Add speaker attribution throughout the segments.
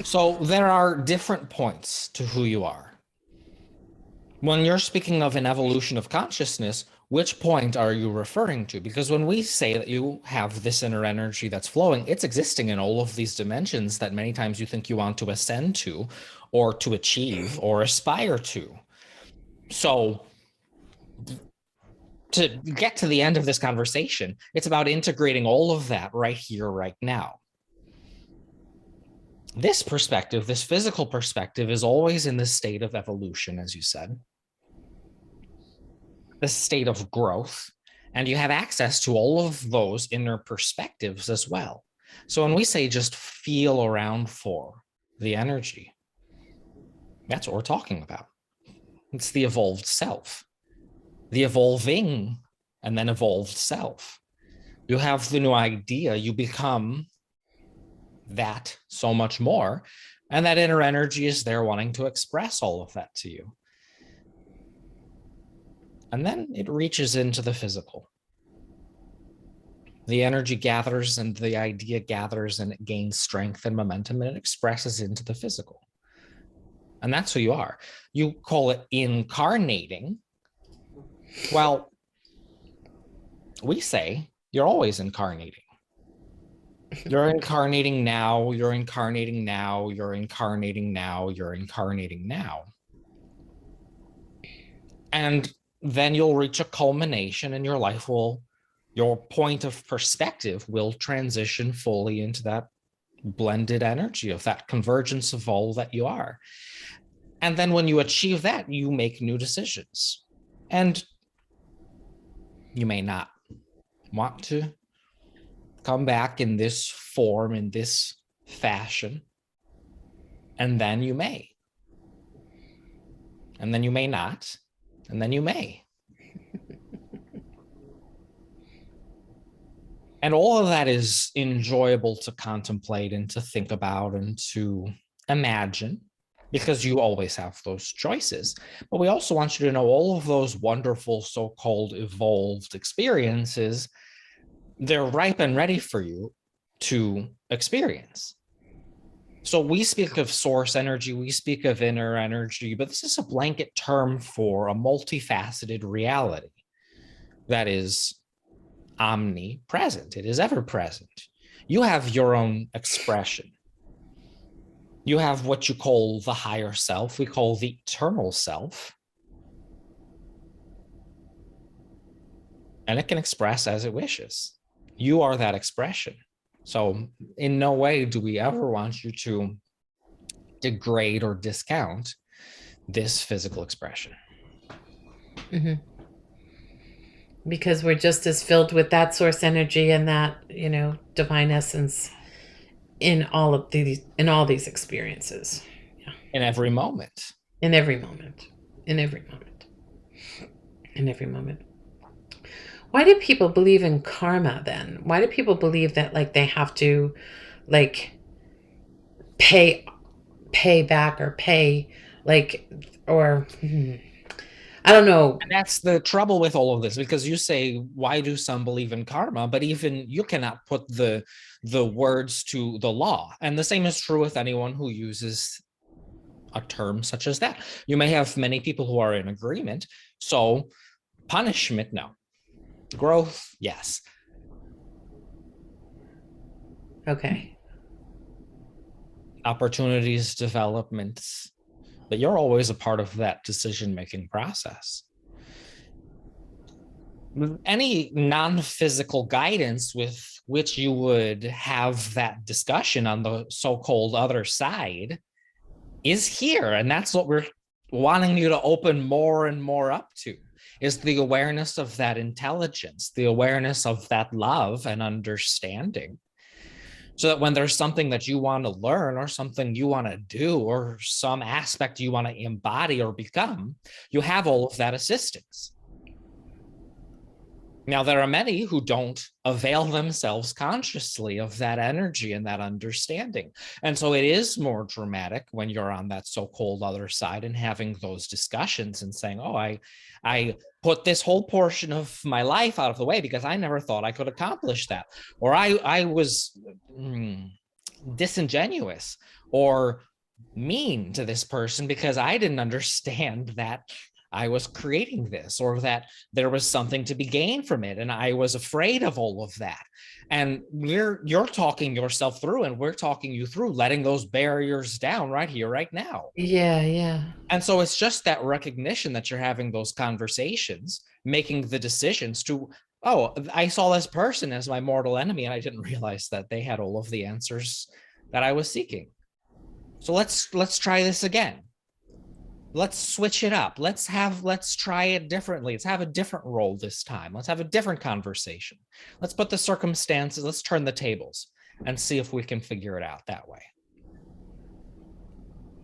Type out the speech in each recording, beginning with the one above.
Speaker 1: So there are different points to who you are. When you're speaking of an evolution of consciousness, which point are you referring to? Because when we say that you have this inner energy that's flowing, it's existing in all of these dimensions that many times you think you want to ascend to, or to achieve, or aspire to. So to get to the end of this conversation, it's about integrating all of that right here, right now. This perspective, this physical perspective, is always in this state of evolution, as you said, this state of growth, and you have access to all of those inner perspectives as well. So when we say just feel around for the energy, that's what we're talking about. It's the evolved self, the evolving and then evolved self. You have the new idea, you become that so much more, and that inner energy is there wanting to express all of that to you. And then it reaches into the physical. The energy gathers and the idea gathers and it gains strength and momentum and it expresses into the physical. And that's who you are. You call it incarnating. Well, we say you're always incarnating. You're incarnating now, you're incarnating now, you're incarnating now, you're incarnating now. And then you'll reach a culmination and your life will, your point of perspective will transition fully into that blended energy of that convergence of all that you are. And then when you achieve that, you make new decisions. And you may not want to come back in this form, in this fashion. And then you may. And then you may not. And then you may. And all of that is enjoyable to contemplate and to think about and to imagine, because you always have those choices. But we also want you to know all of those wonderful so-called evolved experiences, they're ripe and ready for you to experience. So we speak of source energy, we speak of inner energy, but this is a blanket term for a multifaceted reality that is omnipresent. It is ever present. You have your own expression. You have what you call the higher self, we call the eternal self. And it can express as it wishes. You are that expression. So in no way do we ever want you to degrade or discount this physical expression.
Speaker 2: Mm-hmm. Because we're just as filled with that source energy and that, divine essence in all these experiences. Yeah.
Speaker 1: In every moment.
Speaker 2: In every moment. In every moment. In every moment. Why do people believe in karma then? Why do people believe that like they have to like pay pay back or pay like or I don't know.
Speaker 1: And that's the trouble with all of this, because you say, why do some believe in karma? But even you cannot put the words to the law. And the same is true with anyone who uses a term such as that. You may have many people who are in agreement. So punishment, no. Growth, yes.
Speaker 2: Okay.
Speaker 1: Opportunities, developments, but you're always a part of that decision-making process. Any non-physical guidance with which you would have that discussion on the so-called other side is here. And that's what we're wanting you to open more and more up to, is the awareness of that intelligence, the awareness of that love and understanding. So that when there's something that you want to learn or something you want to do or some aspect you want to embody or become, you have all of that assistance. Now, there are many who don't avail themselves consciously of that energy and that understanding. And so it is more dramatic when you're on that so-called other side and having those discussions and saying, oh, I put this whole portion of my life out of the way because I never thought I could accomplish that. Or I was disingenuous or mean to this person because I didn't understand that I was creating this, or that there was something to be gained from it, and I was afraid of all of that. And you're talking yourself through, and we're talking you through letting those barriers down right here, right now.
Speaker 2: Yeah, yeah.
Speaker 1: And so it's just that recognition that you're having those conversations, making the decisions to, oh, I saw this person as my mortal enemy, and I didn't realize that they had all of the answers that I was seeking. So let's try this again. Let's switch it up. Let's try it differently. Let's have a different role this time. Let's have a different conversation. Let's put the circumstances, let's turn the tables and see if we can figure it out that way.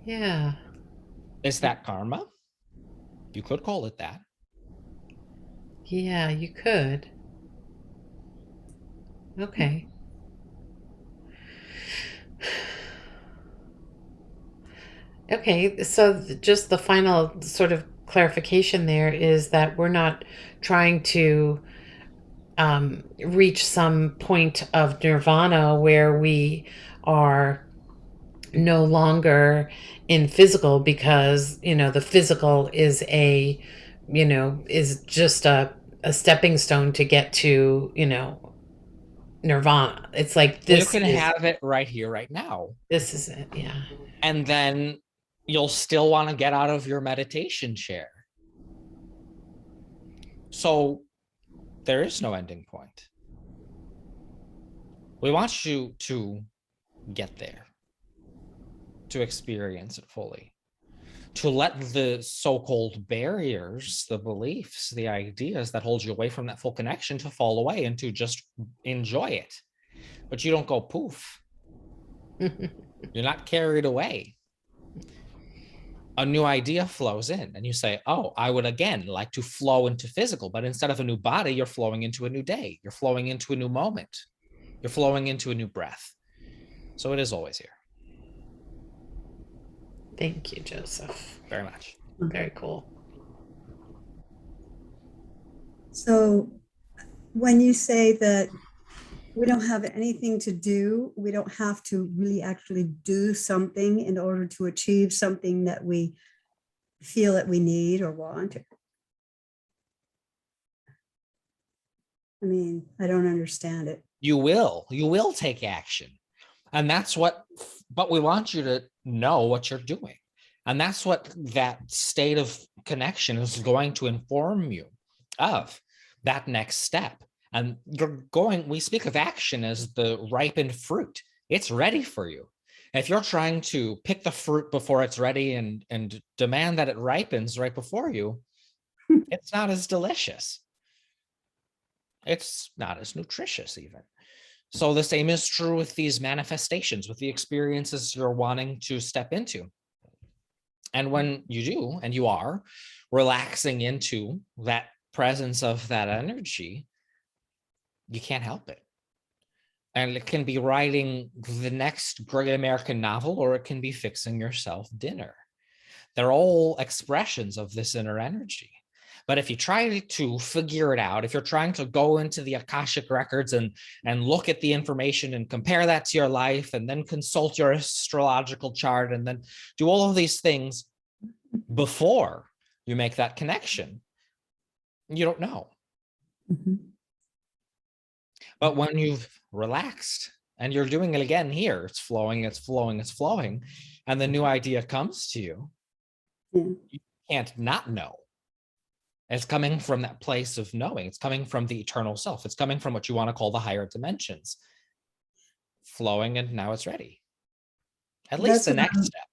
Speaker 2: Yeah.
Speaker 1: Is that karma? You could call it that.
Speaker 2: Yeah, you could. Okay. Okay, so just the final sort of clarification there is that we're not trying to reach some point of nirvana where we are no longer in physical, because the physical is is just a stepping stone to get to nirvana. It's like
Speaker 1: Well, you can have it right here, right now.
Speaker 2: this is it. Yeah.
Speaker 1: And then you'll still want to get out of your meditation chair. So there is no ending point. We want you to get there, to experience it fully, to let the so-called barriers, the beliefs, the ideas that hold you away from that full connection to fall away, and to just enjoy it. But you don't go poof. You're not carried away. A new idea flows in and you say, oh, I would again like to flow into physical, but instead of a new body, you're flowing into a new day. You're flowing into a new moment. You're flowing into a new breath. So it is always here.
Speaker 2: Thank you, Joseph.
Speaker 1: Very much.
Speaker 2: Very cool.
Speaker 3: So when you say that we don't have anything to do, we don't have to really actually do something in order to achieve something that we feel that we need or want. I mean, I don't understand it.
Speaker 1: You will take action. And that's but we want you to know what you're doing. And that's what that state of connection is going to inform you of, that next step. And we speak of action as the ripened fruit. It's ready for you. If you're trying to pick the fruit before it's ready and demand that it ripens right before you, it's not as delicious. It's not as nutritious even. So the same is true with these manifestations, with the experiences you're wanting to step into. And when you do, and you are relaxing into that presence of that energy, you can't help it. And it can be writing the next great American novel, or it can be fixing yourself dinner. They're all expressions of this inner energy. But if you try to figure it out, if you're trying to go into the Akashic records and look at the information and compare that to your life, and then consult your astrological chart, and then do all of these things before you make that connection, you don't know.
Speaker 3: Mm-hmm.
Speaker 1: But when you've relaxed and you're doing it again here, it's flowing, it's flowing, it's flowing, and the new idea comes to you, you can't not know. It's coming from that place of knowing. It's coming from the eternal self. It's coming from what you want to call the higher dimensions. Flowing, and now it's ready. At least the next step.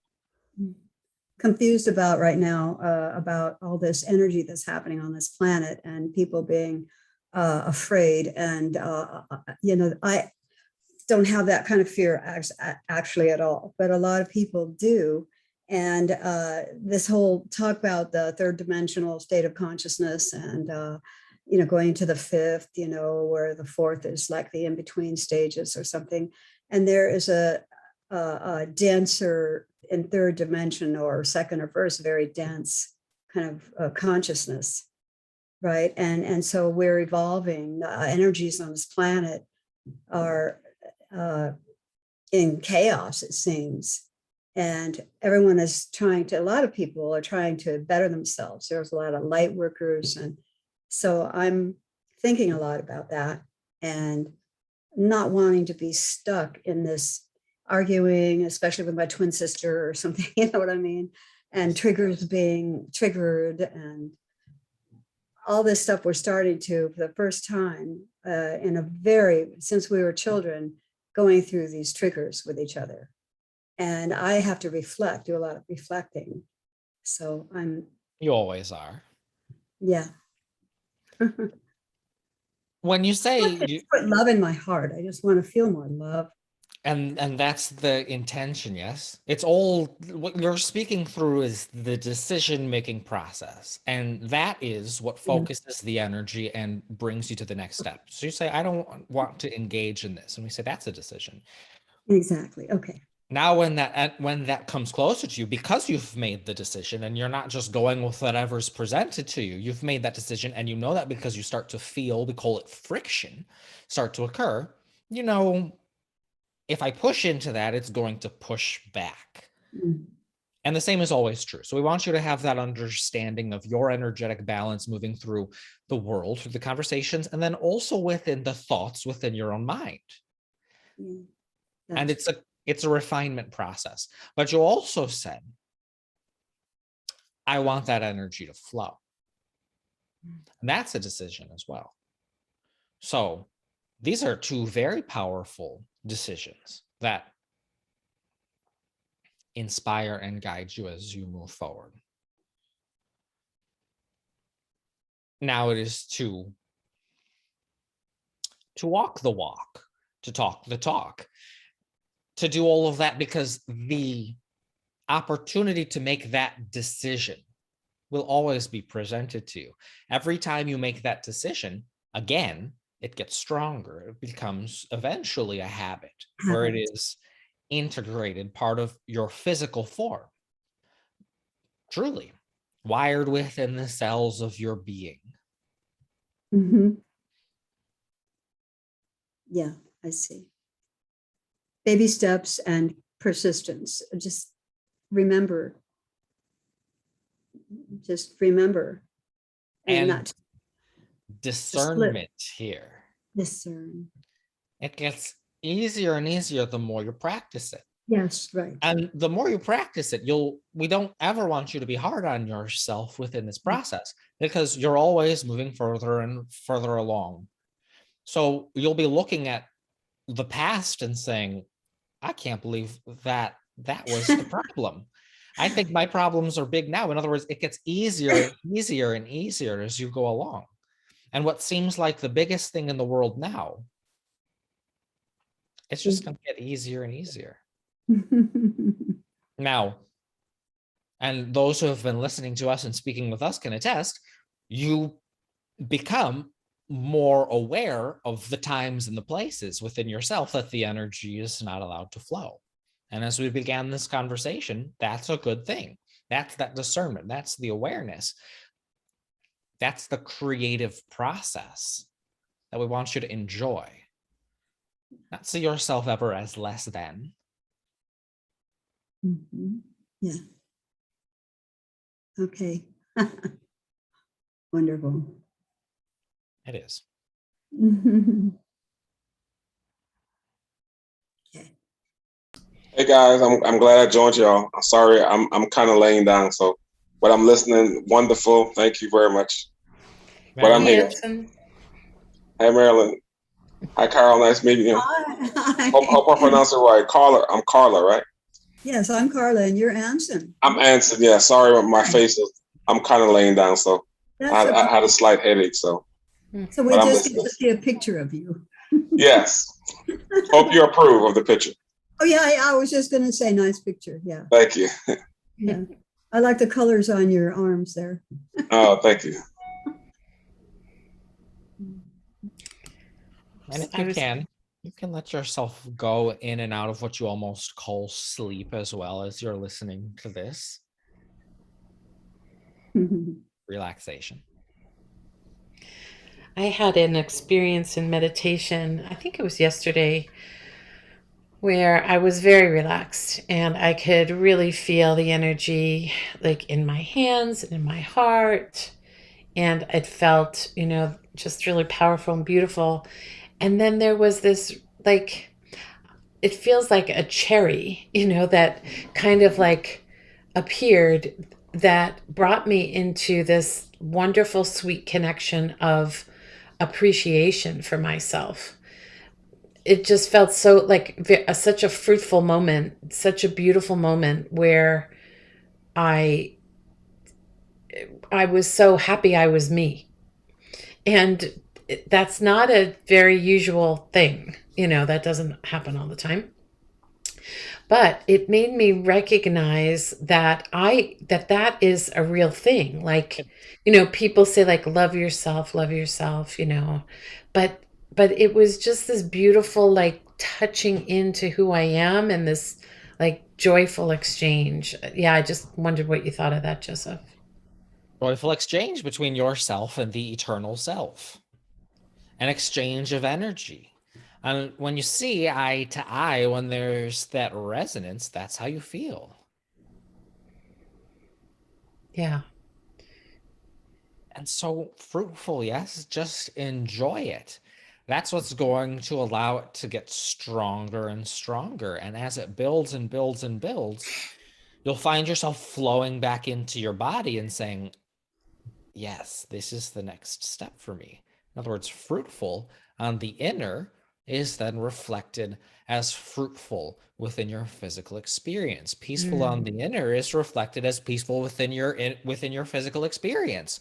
Speaker 3: Confused about right now, about all this energy that's happening on this planet and people being afraid. And, I don't have that kind of fear actually at all, but a lot of people do. And this whole talk about the third dimensional state of consciousness and, going to the fifth, where the fourth is like the in-between stages or something. And there is a denser in third dimension or second or first, very dense kind of consciousness, right? And so we're evolving. Energies on this planet are in chaos, it seems. And everyone is trying to, a lot of people are trying to better themselves. There's a lot of light workers. And so I'm thinking a lot about that and not wanting to be stuck in this arguing, especially with my twin sister or something, you know what I mean? And triggers being triggered and all this stuff we're starting to, for the first time in a very, since we were children, going through these triggers with each other. And I have to reflect, do a lot of reflecting. So
Speaker 1: You always are.
Speaker 3: yeah.
Speaker 1: When you say
Speaker 3: I put love in my heart, I just want to feel more love.
Speaker 1: and that's the intention, yes. It's all what you're speaking through is the decision-making process. And that is what focuses the energy and brings you to the next step. So you say, I don't want to engage in this. And we say, that's a decision.
Speaker 3: Exactly. Okay.
Speaker 1: Now, when that comes closer to you, because you've made the decision and you're not just going with whatever's presented to you, you've made that decision, and you know that because you start to feel, we call it friction, start to occur. You know, if I push into that, it's going to push back. And the same is always true. So we want you to have that understanding of your energetic balance moving through the world, through the conversations, and then also within the thoughts within your own mind. And it's a refinement process. But you also said, I want that energy to flow. And that's a decision as well. So these are two very powerful decisions that inspire and guide you as you move forward. Now it is to walk the walk, to talk the talk, to do all of that, because the opportunity to make that decision will always be presented to you. Every time you make that decision, again, it gets stronger. It becomes eventually a habit where it is integrated, part of your physical form, truly wired within the cells of your being.
Speaker 3: Yeah, I see. Baby steps and persistence. Just remember.
Speaker 1: And
Speaker 3: not
Speaker 1: discernment here.
Speaker 3: discern.
Speaker 1: It gets easier and easier the more you practice it.
Speaker 3: Yes, right.
Speaker 1: And the more you practice it, we don't ever want you to be hard on yourself within this process, because you're always moving further and further along. So you'll be looking at the past and saying, I can't believe that was the problem. I think my problems are big now. In other words, it gets easier and easier as you go along. And what seems like the biggest thing in the world now, it's just going to get easier and easier. Now, and those who have been listening to us and speaking with us can attest, you become more aware of the times and the places within yourself that the energy is not allowed to flow. And as we began this conversation, that's a good thing. That's that discernment. That's the awareness. That's the creative process that we want you to enjoy. Not see yourself ever as less than.
Speaker 3: Yeah. Okay. Wonderful.
Speaker 1: It is.
Speaker 3: Okay.
Speaker 4: Hey guys, I'm glad I joined y'all. I'm sorry, I'm kind of laying down, so but I'm listening. Wonderful, thank you very much. But I'm here. Hey Marilyn. Hi Carl, nice meeting you.
Speaker 3: Hi.
Speaker 4: Hope I pronounce it right. Carla, I'm Carla, right?
Speaker 3: Yes, I'm Carla, and you're Anson.
Speaker 4: I'm Anson. Yeah, sorry, my face is. I'm kind of laying down, so I had a slight headache. So
Speaker 3: we just get to see a picture of you.
Speaker 4: Yes. Hope you approve of the picture.
Speaker 3: Oh yeah, I was just going to say, nice picture. Yeah.
Speaker 4: Thank you.
Speaker 3: Yeah, I like the colors on your arms there.
Speaker 4: Oh, thank you.
Speaker 1: And if you can let yourself go in and out of what you almost call sleep as well as you're listening to this. Relaxation.
Speaker 2: I had an experience in meditation, I think it was yesterday, where I was very relaxed and I could really feel the energy like in my hands and in my heart. And it felt, just really powerful and beautiful. And then there was this, like, it feels like a cherry, that kind of like appeared that brought me into this wonderful, sweet connection of appreciation for myself. It just felt so like such a fruitful moment, such a beautiful moment where I I was so happy I was me. And that's not a very usual thing. That doesn't happen all the time. But it made me recognize that is a real thing. Like, people say like love yourself, but it was just this beautiful like touching into who I am and this like joyful exchange. Yeah, I just wondered what you thought of that, Joseph.
Speaker 1: Joyful exchange between yourself and the eternal self, an exchange of energy. And when you see eye to eye, when there's that resonance, that's how you feel.
Speaker 2: Yeah.
Speaker 1: And so fruitful, yes, just enjoy it. That's what's going to allow it to get stronger and stronger. And as it builds and builds and builds, you'll find yourself flowing back into your body and saying, yes, this is the next step for me. In other words, fruitful on the inner is then reflected as fruitful within your physical experience. Peaceful on the inner is reflected as peaceful within your physical experience.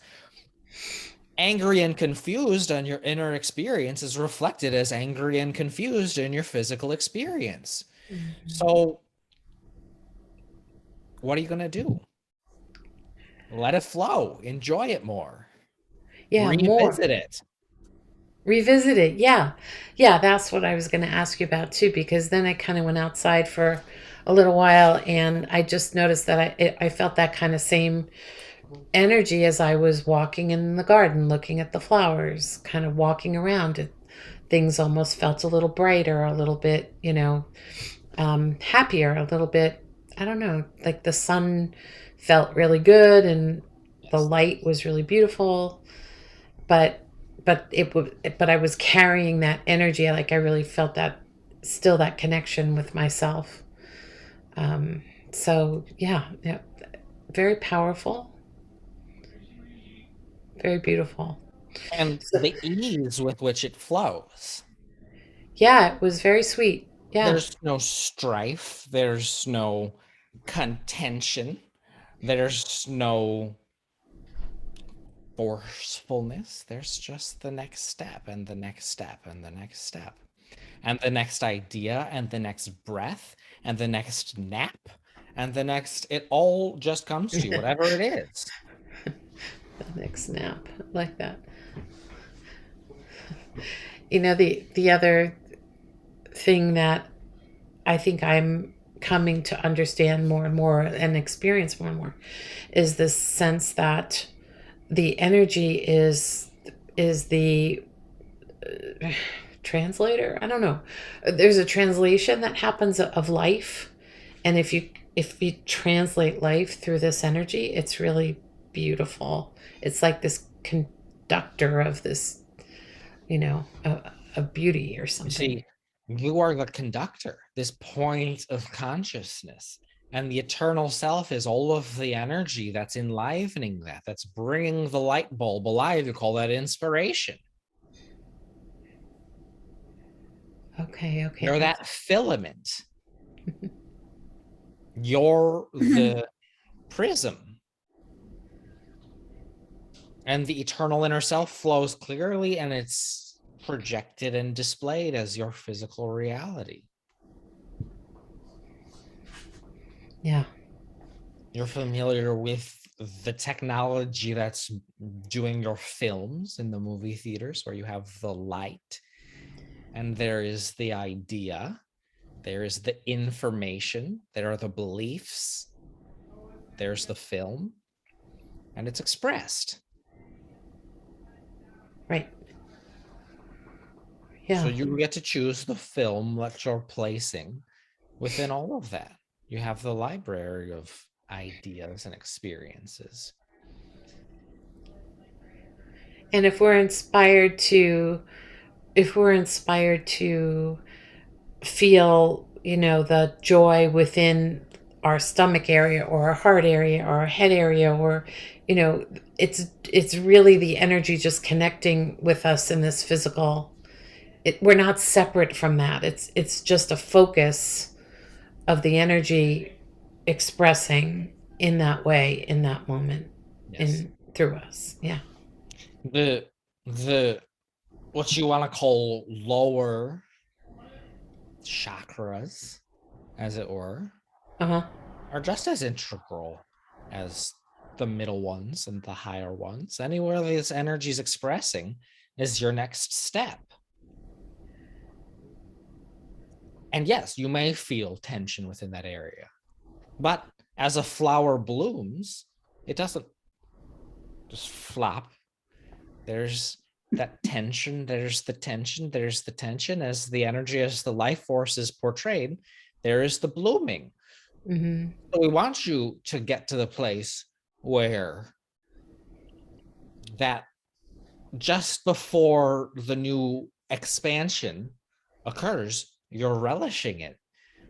Speaker 1: Angry and confused on your inner experience is reflected as angry and confused in your physical experience. So what are you going to do? Let it flow. Enjoy it more.
Speaker 2: Yeah, more.
Speaker 1: Revisit it.
Speaker 2: Revisit it. Yeah. Yeah, that's what I was going to ask you about too, because then I kind of went outside for a little while and I just noticed that I felt that kind of same energy as I was walking in the garden, looking at the flowers, kind of walking around. Things almost felt a little brighter, a little bit, happier, a little bit, I don't know, like the sun felt really good and the
Speaker 1: Yes.
Speaker 2: light was really beautiful. But but I was carrying that energy. Like I really felt that still that connection with myself. Um, so yeah, very powerful, very beautiful.
Speaker 1: And
Speaker 2: So,
Speaker 1: the ease with which it flows.
Speaker 2: yeah, it was very sweet. Yeah.
Speaker 1: There's no strife, there's no contention, there's no forcefulness. There's just the next step and the next step and the next step and the next idea and the next breath and the next nap and the next, it all just comes to you,
Speaker 2: The
Speaker 1: whatever it is.
Speaker 2: next nap, like that. The other thing that I think I'm coming to understand more and more and experience more and more is this sense that the energy is the translator. I don't know. There's a translation that happens of life, and if you translate life through this energy, it's really beautiful. It's like this conductor of this, a beauty or
Speaker 1: You
Speaker 2: something.
Speaker 1: see, you are the conductor, this point of consciousness. And the eternal self is all of the energy that's enlivening that, that's bringing the light bulb alive. You call that inspiration.
Speaker 2: Okay.
Speaker 1: You're that filament. You're the prism. And the eternal inner self flows clearly and it's projected and displayed as your physical reality.
Speaker 2: Yeah.
Speaker 1: You're familiar with the technology that's doing your films in the movie theaters where you have the light and there is the idea, there is the information, there are the beliefs, there's the film, and it's expressed.
Speaker 2: Right. Yeah.
Speaker 1: So you get to choose the film that you're placing within all of that. You have the library of ideas and experiences.
Speaker 2: And if we're inspired to feel, the joy within our stomach area or our heart area or our head area, or it's really the energy just connecting with us in this physical. We're not separate from that. It's just a focus of the energy expressing in that way, in that moment,
Speaker 1: Yes.
Speaker 2: through us. Yeah.
Speaker 1: The what you want to call lower chakras, as it were, are just as integral as the middle ones and the higher ones. Anywhere this energy is expressing is your next step. And yes, you may feel tension within that area, but as a flower blooms, it doesn't just flop. There's that tension, there's the tension, there's the tension. As the energy, as the life force is portrayed, there is the blooming. So we want you to get to the place where that just before the new expansion occurs, you're relishing it.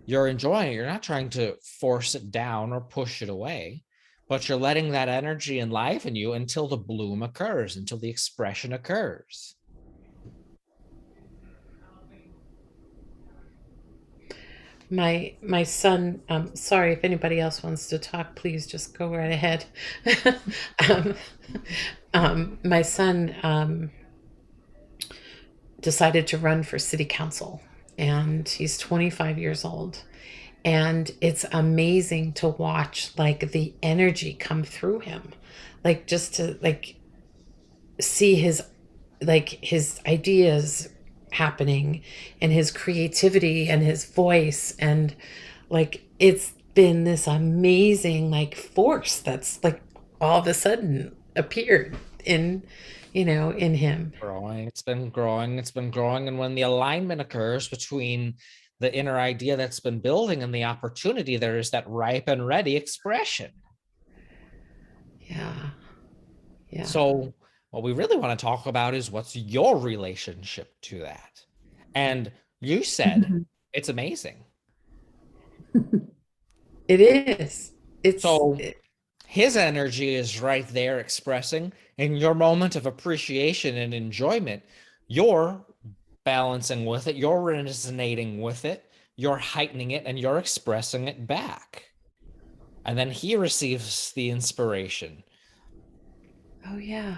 Speaker 1: You're enjoying it. You're not trying to force it down or push it away, but you're letting that energy enliven you until the bloom occurs, until the expression occurs.
Speaker 2: My son, sorry, if anybody else wants to talk, please just go right ahead. My son decided to run for city council, and he's 25 years old. And it's amazing to watch, like, the energy come through him, like, just to, like, see his ideas happening and his creativity and his voice, and like it's been this amazing like force that's like all of a sudden appeared in him.
Speaker 1: Growing, it's been growing, and when the alignment occurs between the inner idea that's been building and the opportunity, there is that ripe and ready expression.
Speaker 2: Yeah.
Speaker 1: So what we really want to talk about is what's your relationship to that. And you said it's amazing.
Speaker 2: It is.
Speaker 1: His energy is right there expressing, in your moment of appreciation and enjoyment, you're balancing with it, you're resonating with it, you're heightening it, and you're expressing it back. And then he receives the inspiration.
Speaker 2: Oh, yeah.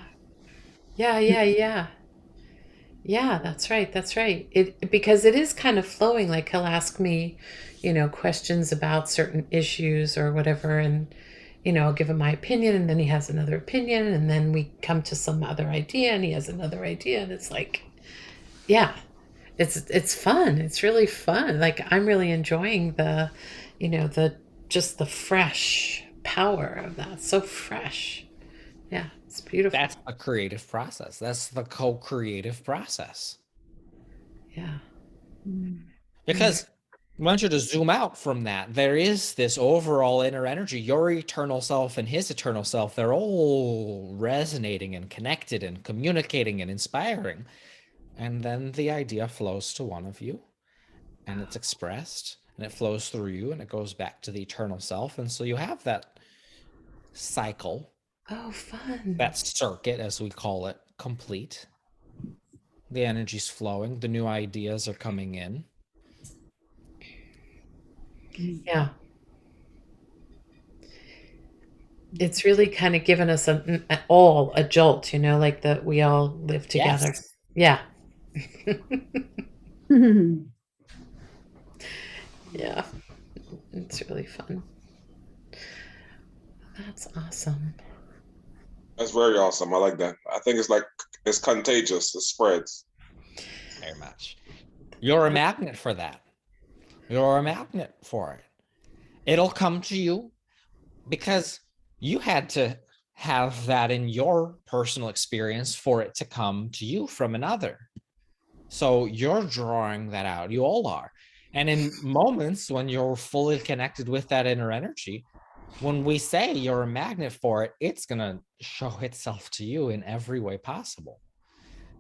Speaker 2: Yeah, that's right. Because it is kind of flowing. Like, he'll ask me, questions about certain issues or whatever, and I'll give him my opinion, and then he has another opinion, and then we come to some other idea, and he has another idea, and it's like, yeah, it's fun. It's really fun. Like, I'm really enjoying the just the fresh power of that. So fresh. Yeah, it's beautiful.
Speaker 1: That's a creative process. That's the co-creative process.
Speaker 2: Yeah.
Speaker 1: Because I want you to zoom out from that. There is this overall inner energy, your eternal self and his eternal self. They're all resonating and connected and communicating and inspiring. And then the idea flows to one of you, and it's expressed, and it flows through you, and it goes back to the eternal self. And so you have that cycle.
Speaker 2: Oh, fun.
Speaker 1: That circuit, as we call it, complete. The energy's flowing. The new ideas are coming in.
Speaker 2: Yeah. It's really kind of given us a jolt, like that we all live together. Yes. Yeah. Yeah. It's really fun. That's awesome.
Speaker 4: That's very awesome. I like that. I think it's contagious. It spreads.
Speaker 1: Very much. You're a magnet for that. You're a magnet for it. It'll come to you because you had to have that in your personal experience for it to come to you from another. So you're drawing that out. You all are. And in moments when you're fully connected with that inner energy, when we say you're a magnet for it, it's going to show itself to you in every way possible.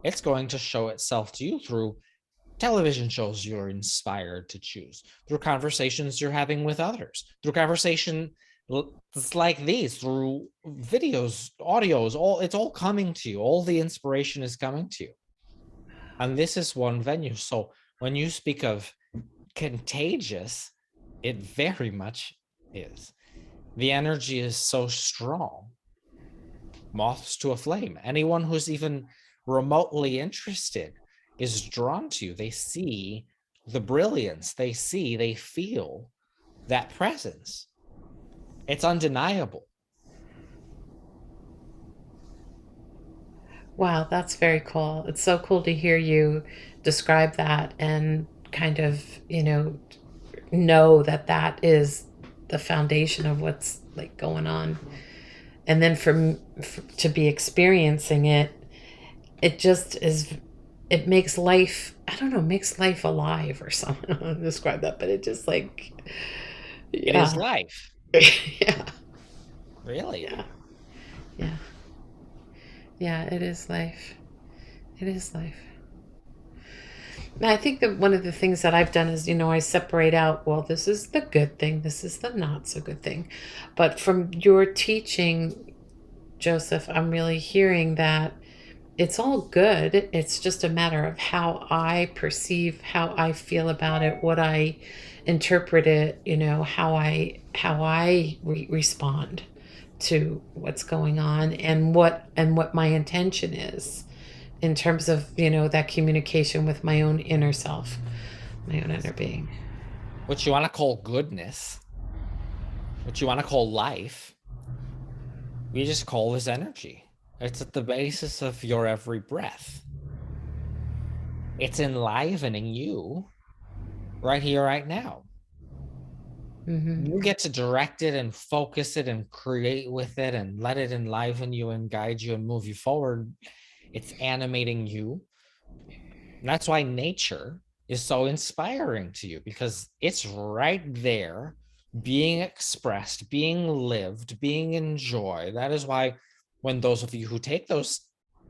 Speaker 1: It's going to show itself to you through television shows you're inspired to choose, through conversations you're having with others, through conversation like these, through videos, audios, it's all coming to you. All the inspiration is coming to you. And this is one venue. So when you speak of contagious, it very much is. The energy is so strong. Moths to a flame. Anyone who's even remotely interested is drawn to you. They see the brilliance. They feel that presence. It's undeniable.
Speaker 2: Wow, that's very cool. It's so cool to hear you describe that and kind of, know that that is the foundation of what's like going on. And then to be experiencing it, it just is, it makes life, I don't know, makes life alive or something. I don't know how to describe that, but it just like,
Speaker 1: It is life.
Speaker 2: yeah.
Speaker 1: Really?
Speaker 2: Yeah. Yeah. Yeah, it is life. It is life. I think that one of the things that I've done is, I separate out, well, this is the good thing, this is the not so good thing. But from your teaching, Joseph, I'm really hearing that it's all good. It's just a matter of how I perceive, how I feel about it, what I interpret it, how I respond to what's going on, and what my intention is in terms of, that communication with my own inner self, my own inner being.
Speaker 1: What you want to call goodness, what you want to call life, we just call this energy. It's at the basis of your every breath. It's enlivening you right here, right now. Mm-hmm. You get to direct it and focus it and create with it and let it enliven you and guide you and move you forward. It's animating you. And that's why nature is so inspiring to you, because it's right there being expressed, being lived, being enjoyed. That is why when those of you who take those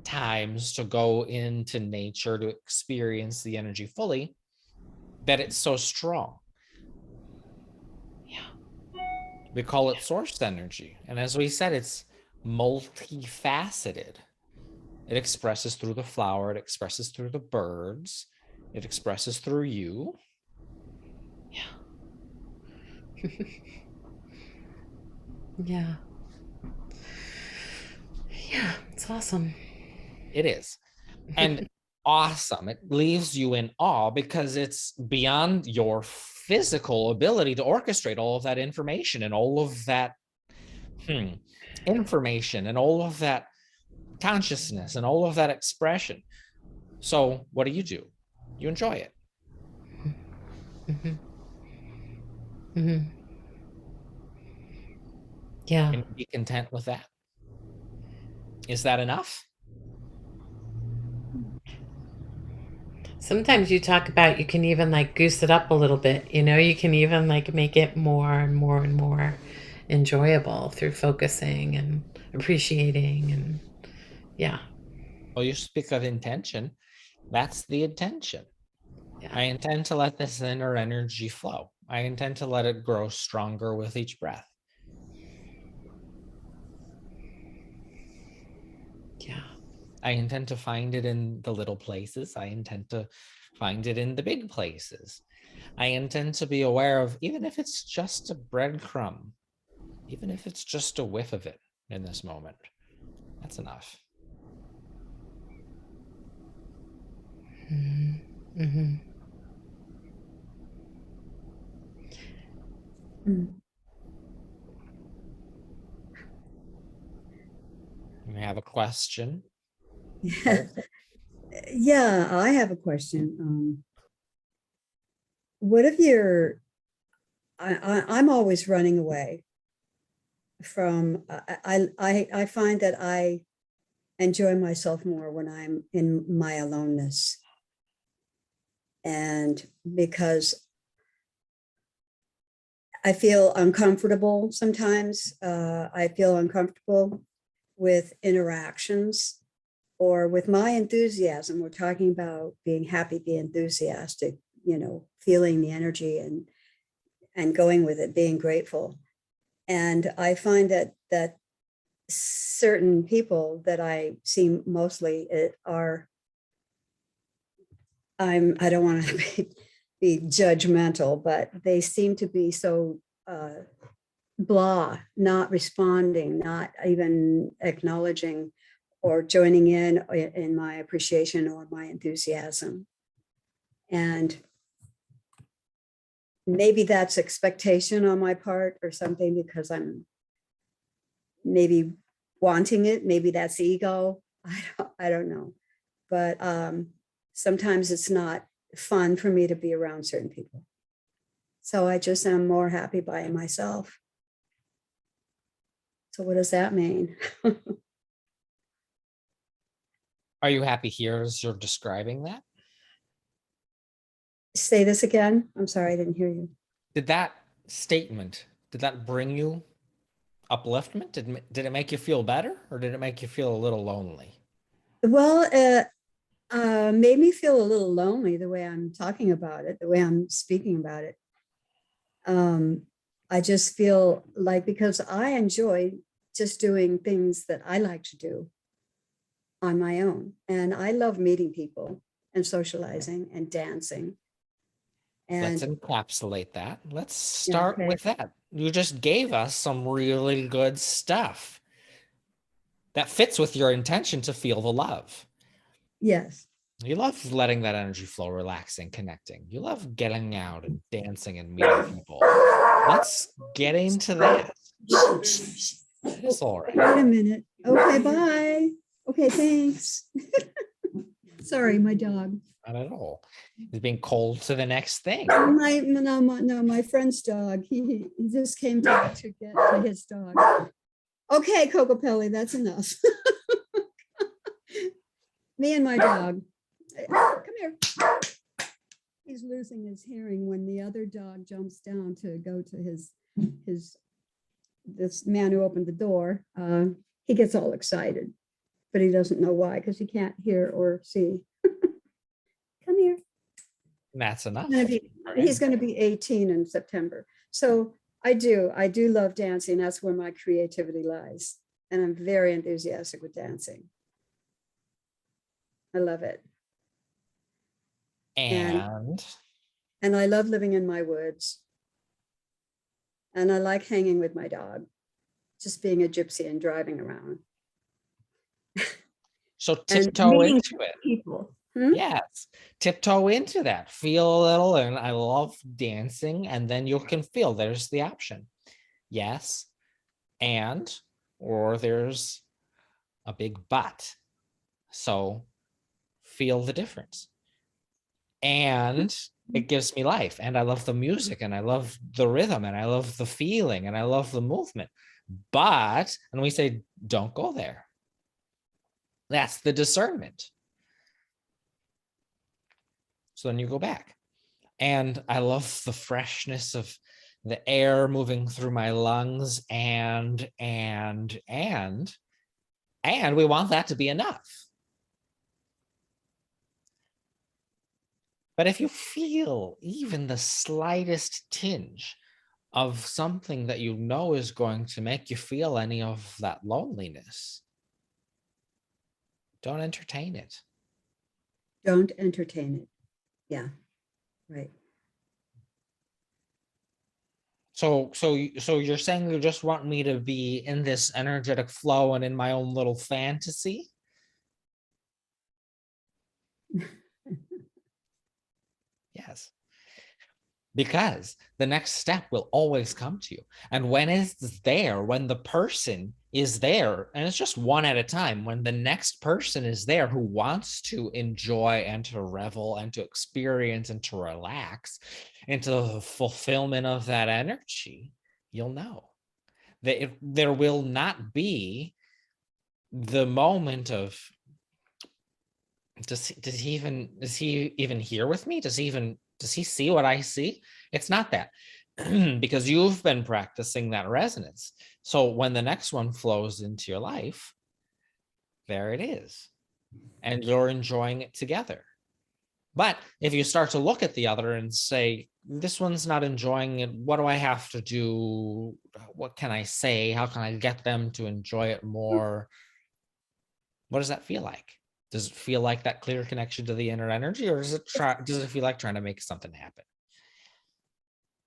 Speaker 1: times to go into nature to experience the energy fully, that it's so strong.
Speaker 2: Yeah.
Speaker 1: We call it source energy. And as we said, it's multifaceted. It expresses through the flower, it expresses through the birds, it expresses through you.
Speaker 2: Yeah. Yeah. Yeah, it's awesome.
Speaker 1: It is. And awesome. It leaves you in awe because it's beyond your physical ability to orchestrate all of that information and all of that information and all of that consciousness and all of that expression. So what do? You enjoy it.
Speaker 2: Mm-hmm. Mm-hmm. Yeah.
Speaker 1: And be content with that. Is that enough?
Speaker 2: Sometimes you talk about, you can even like goose it up a little bit, you can even like make it more and more and more enjoyable through focusing and appreciating. And yeah.
Speaker 1: Well, you speak of intention. That's the intention. Yeah. I intend to let this inner energy flow. I intend to let it grow stronger with each breath.
Speaker 2: Yeah.
Speaker 1: I intend to find it in the little places. I intend to find it in the big places. I intend to be aware of, even if it's just a breadcrumb, even if it's just a whiff of it in this moment, that's enough.
Speaker 2: Mm-hmm. Mm-hmm.
Speaker 1: You have a question?
Speaker 3: Yeah, I have a question. What if I'm always running away from, I find that I enjoy myself more when I'm in my aloneness. And because I feel uncomfortable sometimes, I feel uncomfortable with interactions or with my enthusiasm. We're talking about being happy, being enthusiastic, feeling the energy and going with it, being grateful. And I find that certain people that I see mostly are, I don't want to be judgmental, but they seem to be so blah, not responding, not even acknowledging or joining in my appreciation or my enthusiasm. And maybe that's expectation on my part or something, because I'm maybe wanting it. Maybe that's ego. I don't know. But sometimes it's not fun for me to be around certain people. So I just am more happy by myself. So what does that mean?
Speaker 1: Are you happy here as you're describing that?
Speaker 3: Say this again. I'm sorry, I didn't hear you.
Speaker 1: Did that statement, did that bring you upliftment? Did it make you feel better, or did it make you feel a little lonely?
Speaker 3: Well, made me feel a little lonely the way I'm talking about it, the way I'm speaking about it. I just feel like, because I enjoy just doing things that I like to do on my own. And I love meeting people and socializing and dancing. And
Speaker 1: let's encapsulate that. Let's start with that. You just gave us some really good stuff that fits with your intention to feel the love.
Speaker 3: Yes.
Speaker 1: You love letting that energy flow, relaxing, connecting. You love getting out and dancing and meeting people. Let's get into that. It's all right.
Speaker 3: Wait a minute. Okay, bye. Okay, thanks. Sorry, my dog.
Speaker 1: Not at all. He's being cold to the next thing.
Speaker 3: My friend's dog. He just came to get to his dog. Okay, Coco Pelli, that's enough. Me and my dog. Come here. He's losing his hearing when the other dog jumps down to go to this man who opened the door. He gets all excited, but he doesn't know why, because he can't hear or see. Come here.
Speaker 1: That's enough.
Speaker 3: He's going to be 18 in September. So I do love dancing. That's where my creativity lies. And I'm very enthusiastic with dancing. I love it.
Speaker 1: And
Speaker 3: I love living in my woods. And I like hanging with my dog, just being a gypsy and driving around.
Speaker 1: So tiptoe into it.
Speaker 3: People.
Speaker 1: Yes, tiptoe into that. Feel a little, and I love dancing, and then you can feel there's the option. Yes, and, or there's a big but. So feel the difference. And it gives me life, and I love the music, and I love the rhythm, and I love the feeling, and I love the movement. But, and we say, don't go there. That's the discernment. So then you go back. And I love the freshness of the air moving through my lungs, and we want that to be enough. But if you feel even the slightest tinge of something that you know is going to make you feel any of that loneliness, don't entertain it.
Speaker 3: Don't entertain it. Yeah, right.
Speaker 1: So you're saying you just want me to be in this energetic flow and in my own little fantasy? Yes. Because the next step will always come to you. And when it's there, when the person is there, and it's just one at a time, when the next person is there who wants to enjoy and to revel and to experience and to relax into the fulfillment of that energy, you'll know that there will not be the moment of Does he even hear with me? Does he see what I see? It's not that. Because you've been practicing that resonance. So when the next one flows into your life, there it is. And you're enjoying it together. But if you start to look at the other and say, this one's not enjoying it, what do I have to do? What can I say? How can I get them to enjoy it more? What does that feel like? Does it feel like that clear connection to the inner energy, or does it feel like trying to make something happen?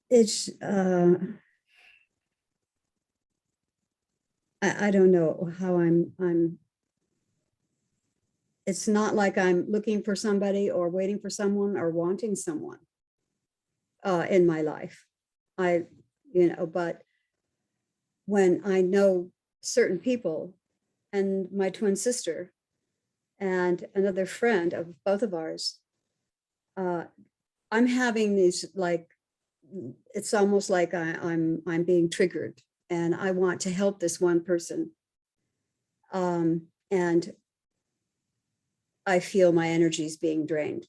Speaker 3: It's I don't know how I'm it's not like I'm looking for somebody or waiting for someone or wanting someone in my life. But when I know certain people, and my twin sister and another friend of both of ours, I'm having these, like, it's almost like I'm being triggered, and I want to help this one person. And I feel my energy is being drained.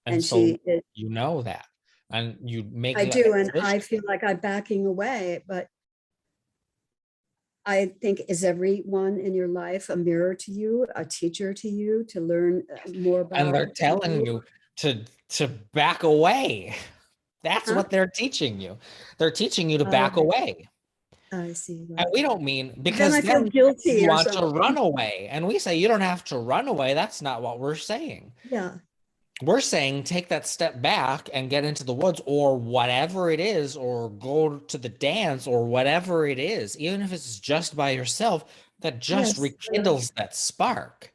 Speaker 1: And so you know that, and you make
Speaker 3: I
Speaker 1: that
Speaker 3: do, and
Speaker 1: decision.
Speaker 3: I feel like I'm backing away, but I think, is everyone in your life a mirror to you, a teacher to you, to learn more about?
Speaker 1: And they're telling you to back away. That's what they're teaching you. They're teaching you to back away.
Speaker 3: I see. Right.
Speaker 1: And we don't mean,
Speaker 3: then
Speaker 1: because
Speaker 3: I feel guilty
Speaker 1: you
Speaker 3: or
Speaker 1: want
Speaker 3: something.
Speaker 1: to run away. And we say you don't have to run away. That's not what we're saying.
Speaker 3: Yeah.
Speaker 1: We're saying take that step back and get into the woods, or whatever it is, or go to the dance, or whatever it is, even if it's just by yourself, that just rekindles that spark.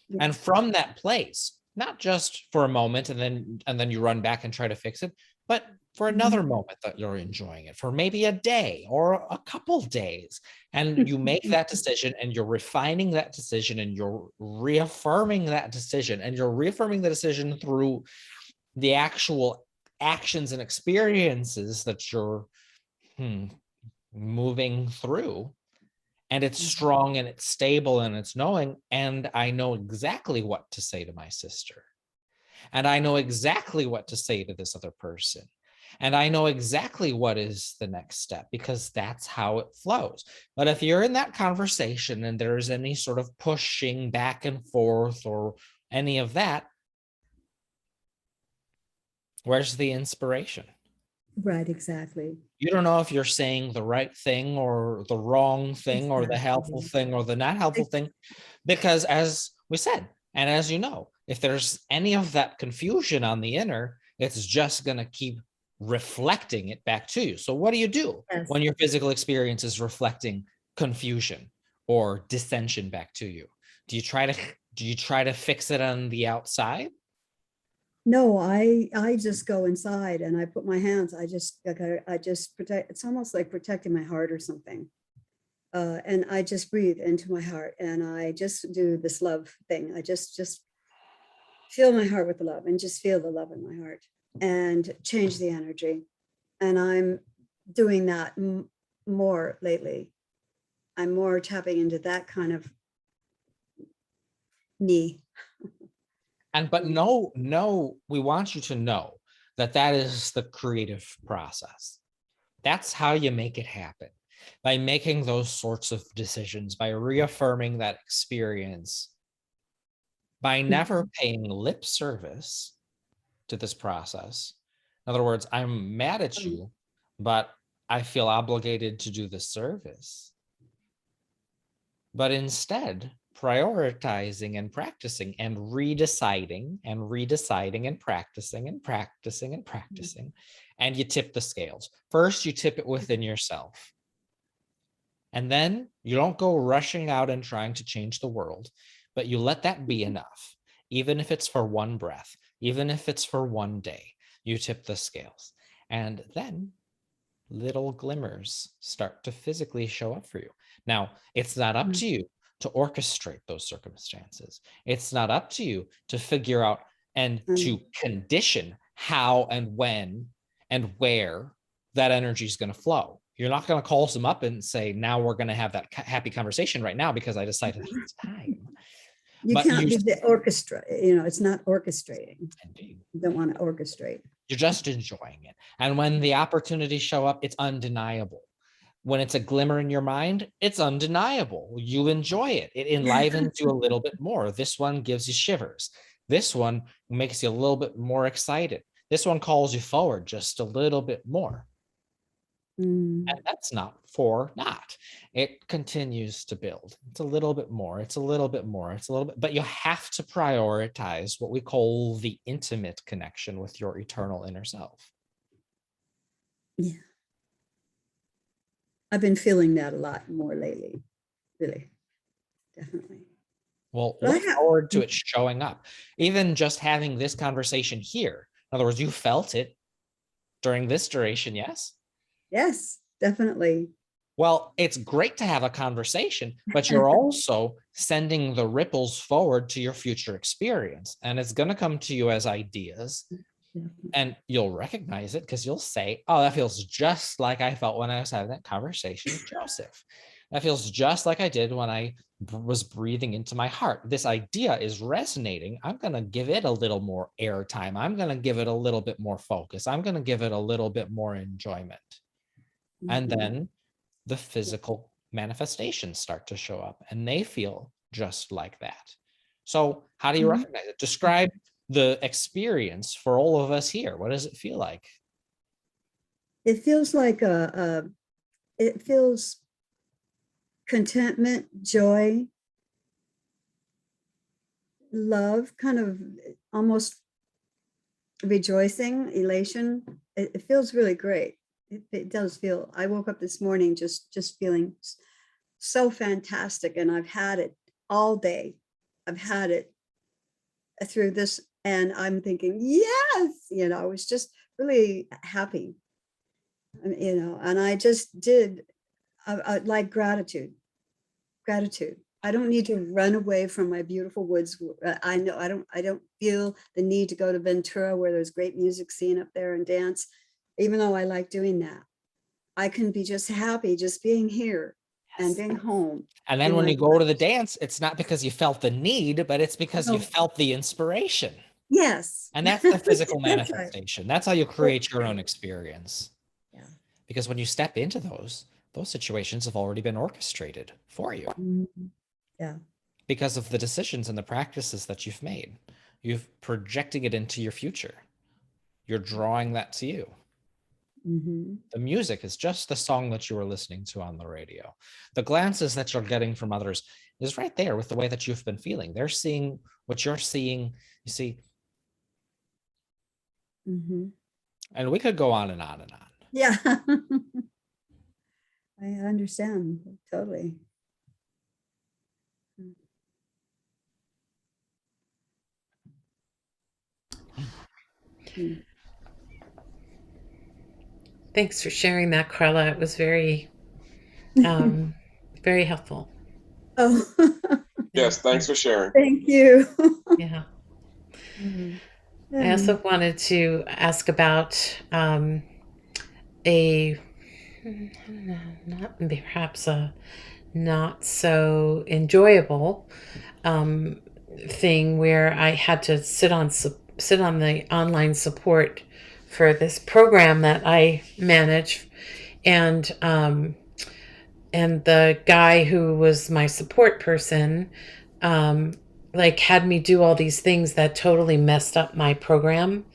Speaker 3: Yeah.
Speaker 1: And from that place, not just for a moment and then you run back and try to fix it, but for another moment that you're enjoying it, for maybe a day or a couple days. And you make that decision, and you're refining that decision, and you're reaffirming that decision, and you're reaffirming the decision through the actual actions and experiences that you're moving through. And it's strong, and it's stable, and it's knowing. And I know exactly what to say to my sister. And I know exactly what to say to this other person. And I know exactly what is the next step, because that's how it flows. But if you're in that conversation and there's any sort of pushing back and forth or any of that, where's the inspiration?
Speaker 3: Right, exactly.
Speaker 1: You don't know if you're saying the right thing or the wrong thing, or the helpful thing or the not helpful thing. Because as we said, and as you know, if there's any of that confusion on the inner, it's just going to keep reflecting it back to you. So what do you do when your physical experience is reflecting confusion or dissension back to you? Do you try to fix it on the outside?
Speaker 3: No, I just go inside and I put my hands, I just protect. It's almost like protecting my heart or something. And I just breathe into my heart, and I just do this love thing. I just fill my heart with the love, and just feel the love in my heart, and change the energy. And I'm doing that more lately. I'm more tapping into that kind of me.
Speaker 1: But no, we want you to know that that is the creative process. That's how you make it happen, by making those sorts of decisions, by reaffirming that experience, by never paying lip service to this process. In other words, I'm mad at you, but I feel obligated to do the service. But instead, prioritizing and practicing and redeciding and redeciding and practicing and practicing and practicing. And you tip the scales. First, you tip it within yourself. And then you don't go rushing out and trying to change the world, but you let that be enough. Even if it's for one breath, even if it's for one day, you tip the scales. And then little glimmers start to physically show up for you. Now, it's not up to you to orchestrate those circumstances. It's not up to you to figure out and to condition how and when and where that energy is going to flow. You're not going to call them up and say, now we're going to have that happy conversation right now because I decided it's time.
Speaker 3: You can't be the orchestra, it's not orchestrating.
Speaker 1: Indeed.
Speaker 3: You don't want to orchestrate.
Speaker 1: You're just enjoying it. And when the opportunities show up, it's undeniable. When it's a glimmer in your mind, it's undeniable. You enjoy it. It enlivens you a little bit more. This one gives you shivers. This one makes you a little bit more excited. This one calls you forward just a little bit more. And that's not for naught. It continues to build. It's a little bit more. It's a little bit more. It's a little bit, but you have to prioritize what we call the intimate connection with your eternal inner self.
Speaker 3: Yeah. I've been feeling that a lot more lately. Really. Definitely.
Speaker 1: Well, look forward to it showing up. Even just having this conversation here. In other words, you felt it during this duration, yes?
Speaker 3: Yes, definitely.
Speaker 1: Well, it's great to have a conversation, but you're also sending the ripples forward to your future experience. And it's going to come to you as ideas. And you'll recognize it because you'll say, oh, that feels just like I felt when I was having that conversation with Joseph. That feels just like I did when I was breathing into my heart. This idea is resonating. I'm going to give it a little more airtime. I'm going to give it a little bit more focus. I'm going to give it a little bit more enjoyment. And then the physical manifestations start to show up and they feel just like that. So how do you recognize it? Describe the experience for all of us here. What does it feel like?
Speaker 3: It feels like it feels contentment, joy, love, kind of almost rejoicing, elation. It feels really great. It does feel, I woke up this morning just feeling so fantastic, and I've had it all day. I've had it through this, and I'm thinking, yes, I was just really happy, and I just did like gratitude. I don't need to run away from my beautiful woods. I know I don't feel the need to go to Ventura where there's great music scene up there and dance, even though I like doing that. I can be just happy just being here and being home.
Speaker 1: And then when you go to the dance, it's not because you felt the need, but it's because you felt the inspiration.
Speaker 3: Yes.
Speaker 1: And that's the physical manifestation.
Speaker 3: Right.
Speaker 1: That's how you create your own experience.
Speaker 3: Yeah.
Speaker 1: Because when you step into those situations have already been orchestrated for you.
Speaker 3: Yeah.
Speaker 1: Because of the decisions and the practices that you've made. You're projecting it into your future. You're drawing that to you. The music is just the song that you were listening to on the radio. The glances that you're getting from others is right there with the way that you've been feeling. They're seeing what you're seeing, you see. And we could go on and on and on.
Speaker 3: Yeah. I understand totally.
Speaker 2: Thanks for sharing that, Carla. It was very, very helpful.
Speaker 3: Oh.
Speaker 4: Yes, thanks for sharing.
Speaker 3: Thank you.
Speaker 2: Yeah. I also wanted to ask about perhaps a not so enjoyable thing where I had to sit on the online support for this program that I manage, and the guy who was my support person had me do all these things that totally messed up my program,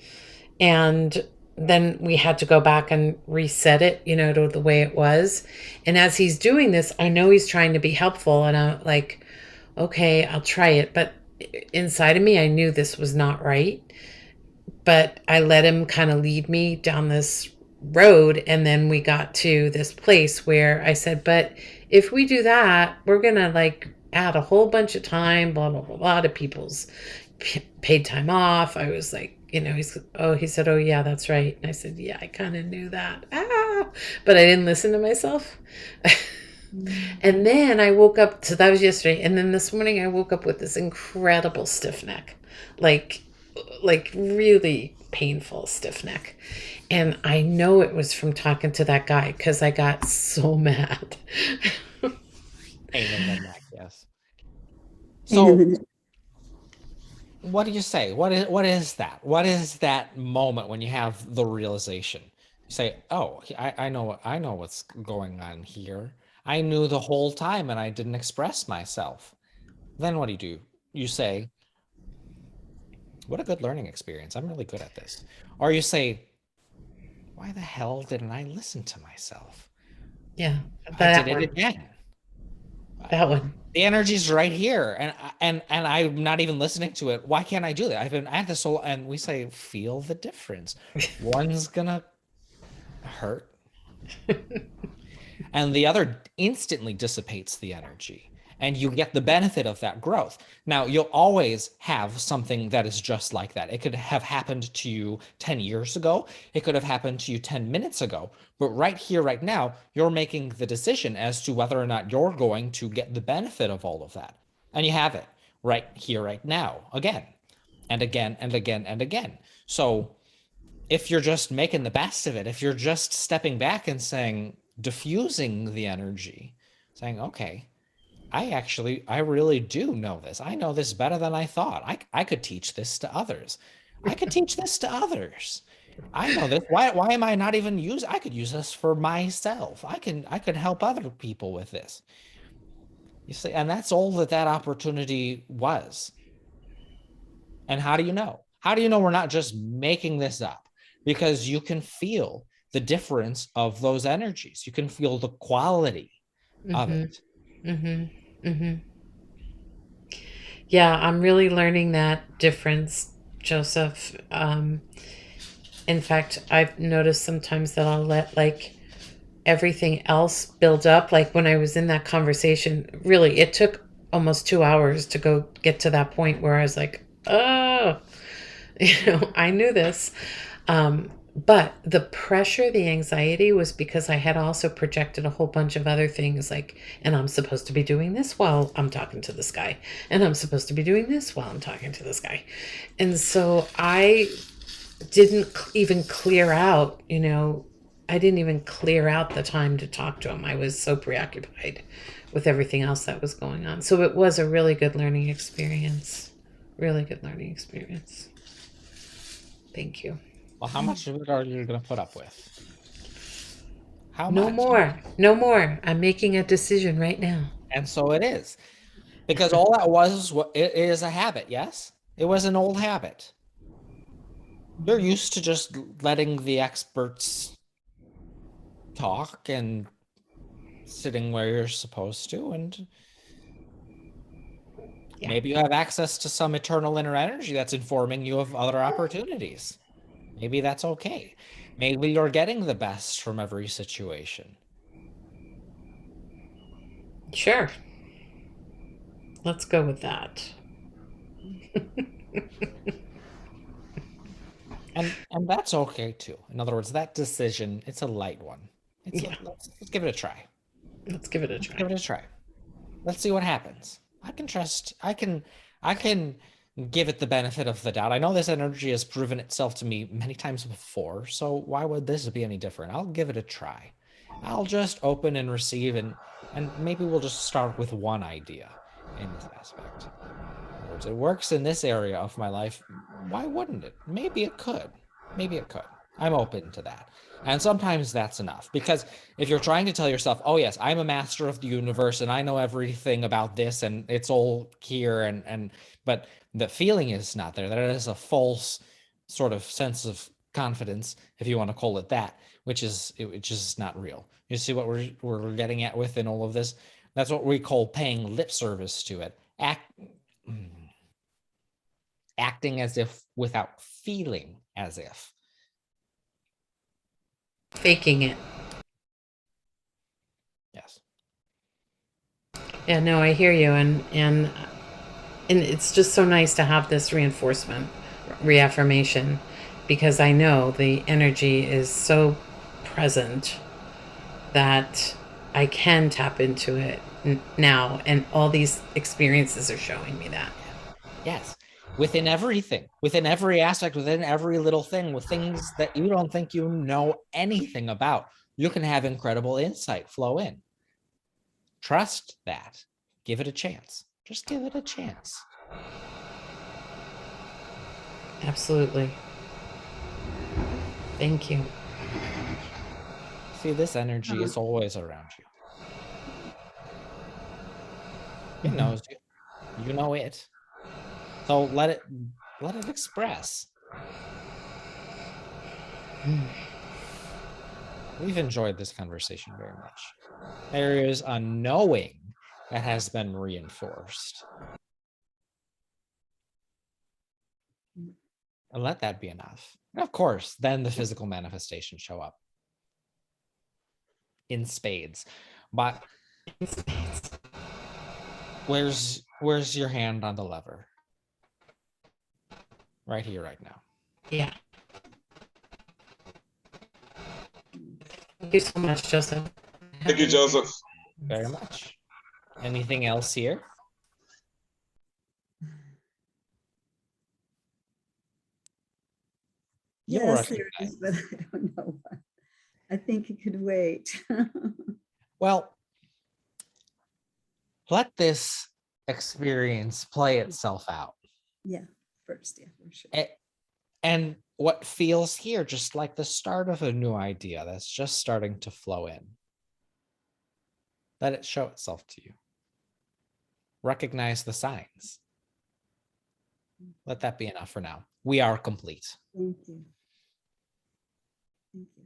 Speaker 2: and then we had to go back and reset it, to the way it was. And as he's doing this, I know he's trying to be helpful, and I'm like, okay, I'll try it. But inside of me, I knew this was not right. But I let him kind of lead me down this road. And then we got to this place where I said, but if we do that, we're going to add a whole bunch of time, blah, blah, blah, a lot of people's paid time off. I was like, he said, oh yeah, that's right. And I said, yeah, I kind of knew that. But I didn't listen to myself. And then I woke up, so that was yesterday. And then this morning I woke up with this incredible stiff neck, like really painful stiff neck. And I know it was from talking to that guy because I got so mad.
Speaker 1: Pain in the neck, yes. So what do you say? What is that? What is that moment when you have the realization? You say, "Oh, I know what's going on here. I knew the whole time and I didn't express myself." Then what do? You say, "What a good learning experience. I'm really good at this." Or you say, "Why the hell didn't I listen to myself?
Speaker 2: Yeah,
Speaker 1: I did
Speaker 2: that
Speaker 1: it
Speaker 2: one.
Speaker 1: again."
Speaker 2: That one.
Speaker 1: The energy's right here, and I'm not even listening to it. Why can't I do that? I've been at this whole, and we say, feel the difference. One's gonna hurt, and the other instantly dissipates the energy, and you get the benefit of that growth. Now, you'll always have something that is just like that. It could have happened to you 10 years ago. It could have happened to you 10 minutes ago. But right here, right now, you're making the decision as to whether or not you're going to get the benefit of all of that. And you have it right here, right now, again, and again, and again, and again. So if you're just making the best of it, if you're just stepping back and saying, diffusing the energy, saying, okay, I really do know this. I know this better than I thought. I could teach this to others. I could teach this to others. I know this. Why am I not even using? I could use this for myself. I could help other people with this. You see, and that's all that opportunity was. And how do you know? How do you know we're not just making this up? Because you can feel the difference of those energies. You can feel the quality of it.
Speaker 2: Mm-hmm. Mm-hmm. Yeah, I'm really learning that difference, Joseph. In fact, I've noticed sometimes that I'll let like everything else build up. Like when I was in that conversation, really, it took almost 2 hours to go get to that point where I was like, oh, I knew this. But the pressure, the anxiety was because I had also projected a whole bunch of other things like, and I'm supposed to be doing this while I'm talking to this guy, and I'm supposed to be doing this while I'm talking to this guy. And so I didn't even clear out, I didn't even clear out the time to talk to him. I was so preoccupied with everything else that was going on. So it was a really good learning experience. Really good learning experience. Thank you.
Speaker 1: Well, how much of it are you going to put up with? How
Speaker 2: No
Speaker 1: much?
Speaker 2: more. No more. I'm making a decision right now.
Speaker 1: And so it is. Because all that was what it is, a habit, yes? It was an old habit. You're used to just letting the experts talk and sitting where you're supposed to, and maybe you have access to some eternal inner energy that's informing you of other opportunities. Maybe that's okay. Maybe you're getting the best from every situation.
Speaker 2: Sure. Let's go with that.
Speaker 1: And that's okay too. In other words, that decision, it's a light one. Let's give it a try.
Speaker 2: Let's give it a try.
Speaker 1: Give it a try. Let's see what happens. I can give it the benefit of the doubt. I know this energy has proven itself to me many times before, so why would this be any different? I'll give it a try. I'll just open and receive, and maybe we'll just start with one idea in this aspect. In other words, it works in this area of my life. Why wouldn't it? Maybe it could. Maybe it could. I'm open to that. And sometimes that's enough, because if you're trying to tell yourself, oh yes, I'm a master of the universe and I know everything about this and it's all here, but the feeling is not there. That is a false sort of sense of confidence, if you want to call it that, which is not real. You see what we're getting at within all of this? That's what we call paying lip service to it. Acting as if without feeling as if.
Speaker 2: Faking it.
Speaker 1: Yes.
Speaker 2: Yeah, no, I hear you, and it's just so nice to have this reinforcement, reaffirmation, because I know the energy is so present that I can tap into it now, and all these experiences are showing me that.
Speaker 1: Yes. Within everything, within every aspect, within every little thing, with things that you don't think you know anything about, you can have incredible insight flow in. Trust that. Give it a chance. Just give it a chance.
Speaker 2: Absolutely. Thank you.
Speaker 1: See, this energy is always around you. It knows you. You know it. So let it express. We've enjoyed this conversation very much. There is a knowing that has been reinforced. And let that be enough. And of course, then the physical manifestations show up in spades. But where's your hand on the lever? Right here, right now.
Speaker 2: Yeah. Thank you so much, Joseph.
Speaker 4: Thank you, Joseph.
Speaker 1: Very much. Anything else here?
Speaker 3: Yes, there is, but I don't know what. I think it could wait.
Speaker 1: Well, let this experience play itself out.
Speaker 3: Yeah, first, yeah, for sure.
Speaker 1: And what feels here, just like the start of a new idea that's just starting to flow in. Let it show itself to you. Recognize the signs. Let that be enough for now. We are complete.
Speaker 3: Thank you. Thank you.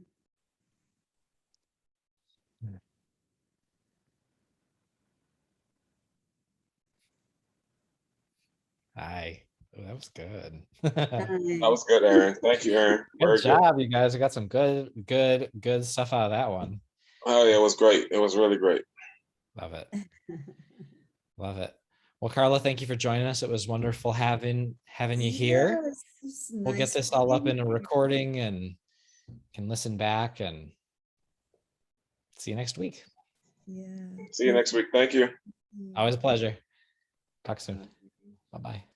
Speaker 1: Hi. Oh, that was good.
Speaker 4: That was good, Aaron. Thank you, Aaron.
Speaker 1: Good job, you guys. We got some good stuff out of that one.
Speaker 4: Oh yeah, it was great. It was really great.
Speaker 1: Love it. Love it. Well, Carla, thank you for joining us. It was wonderful having you here.
Speaker 3: Yes,
Speaker 1: we'll get this all up in a recording and can listen back, and see you next week.
Speaker 3: Yeah.
Speaker 4: See you next week. Thank you.
Speaker 1: Always a pleasure. Talk soon. Bye-bye.